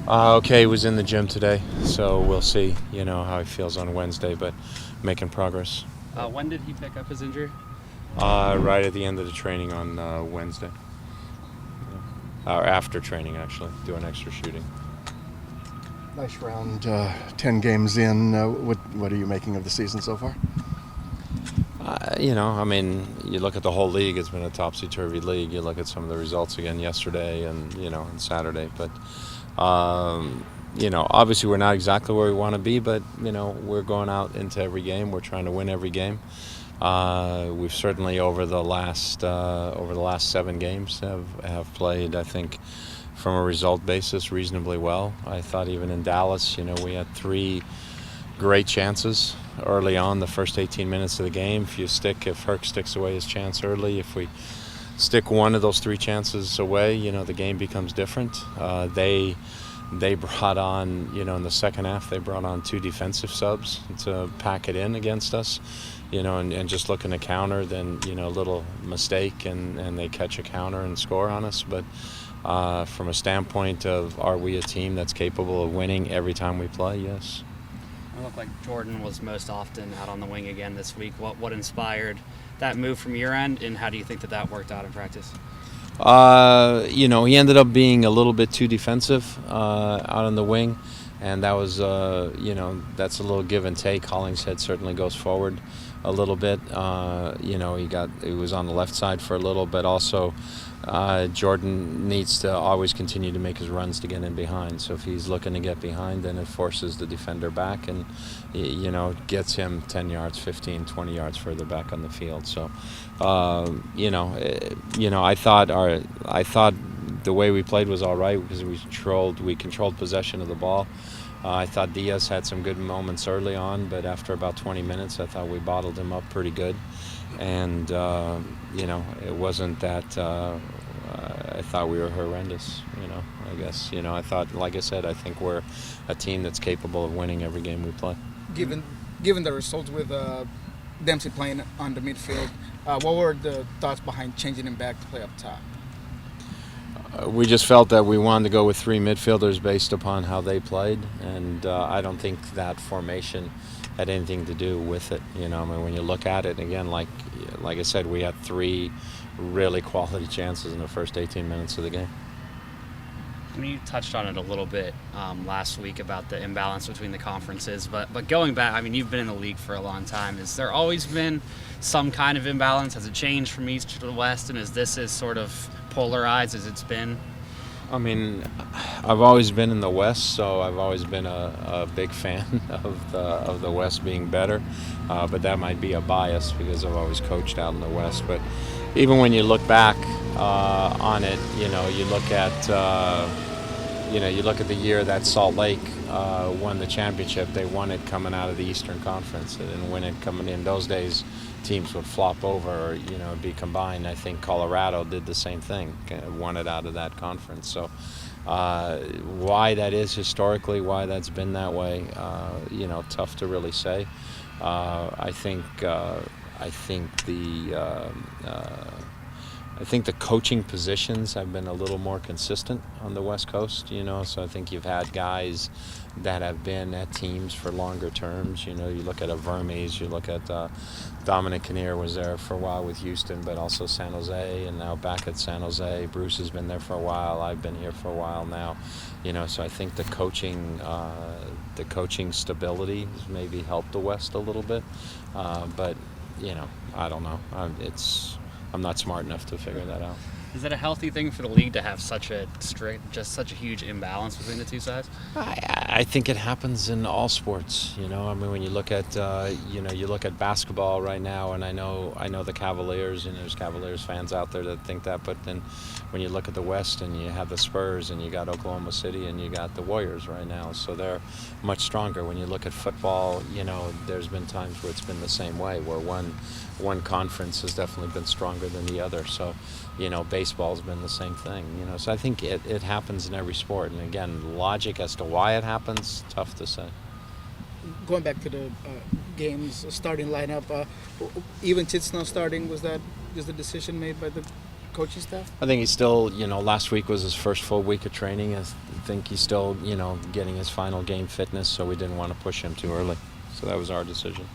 Okay, he was in the gym today, so we'll see, how he feels on Wednesday, but making progress. When did he pick up his injury? Right at the end of the training on Wednesday. Or after training, actually, doing extra shooting. Nice round, 10 games in. What are you making of the season so far? You look at the whole league, it's been a topsy-turvy league. You look at some of the results again yesterday and Saturday. But, obviously we're not exactly where we want to be, but, we're going out into every game. We're trying to win every game. We've certainly over the last 7 games have played, I think, from a result basis reasonably well. I thought even in Dallas, we had 3 great chances early on, the first 18 minutes of the game. If Herc sticks away his chance early, if we stick one of those 3 chances away, the game becomes different. They brought on, in the second half, they brought on 2 defensive subs to pack it in against us, and just looking to counter, then, a little mistake and they catch a counter and score on us. But from a standpoint of are we a team that's capable of winning every time we play, yes. It looked like Jordan was most often out on the wing again this week. What inspired that move from your end, and how do you think that worked out in practice? He ended up being a little bit too defensive out on the wing, and that was, that's a little give and take. Hollingshead certainly goes forward a little bit. He was on the left side for a little, but also Jordan needs to always continue to make his runs to get in behind. So if he's looking to get behind, then it forces the defender back and, gets him 10 yards, 15, 20 yards further back on the field. So, I thought the way we played was all right because we controlled possession of the ball. I thought Diaz had some good moments early on, but after about 20 minutes, I thought we bottled him up pretty good. And, it wasn't that I thought we were horrendous, I guess. I thought, like I said, I think we're a team that's capable of winning every game we play. Given the results with Dempsey playing on the midfield, what were the thoughts behind changing him back to play up top? We just felt that we wanted to go with 3 midfielders based upon how they played, and I don't think that formation had anything to do with it. When you look at it again, like I said, we had 3 really quality chances in the first 18 minutes of the game. I mean, you touched on it a little bit last week about the imbalance between the conferences, but going back, I mean, you've been in the league for a long time. Has there always been some kind of imbalance? Has it changed from east to the west, and is this as sort of polarized as it's been? I mean, I've always been in the West, so I've always been a big fan of the West being better. But that might be a bias because I've always coached out in the West. But even when you look back on it, you look at the year that Salt Lake won the championship. They won it coming out of the Eastern Conference. They didn't win it coming in. Those days, teams would flop over or, be combined. I think Colorado did the same thing, won it out of that conference. So why that is historically, why that's been that way, tough to really say. I think the coaching positions have been a little more consistent on the West Coast, so I think you've had guys that have been at teams for longer terms. You look at Vermes, you look at Dominic Kinnear was there for a while with Houston, but also San Jose, and now back at San Jose. Bruce has been there for a while. I've been here for a while now. So I think the coaching stability has maybe helped the West a little bit. But, I don't know. I'm not smart enough to figure that out. Is it a healthy thing for the league to have such a huge imbalance between the two sides? I think it happens in all sports. When you look at you look at basketball right now, and I know the Cavaliers, and there's Cavaliers fans out there that think that, but then when you look at the West and you have the Spurs and you got Oklahoma City and you got the Warriors right now, so they're much stronger. When you look at football, there's been times where it's been the same way, where one conference has definitely been stronger than the other. So, baseball's been the same thing. So I think it happens in every sport. And again, logic as to why it happens, tough to say. Going back to the game's starting lineup, even Titsnow starting, was the decision made by the coaching staff? I think he's still, last week was his first full week of training. think he's still, getting his final game fitness, so we didn't want to push him too early. So that was our decision.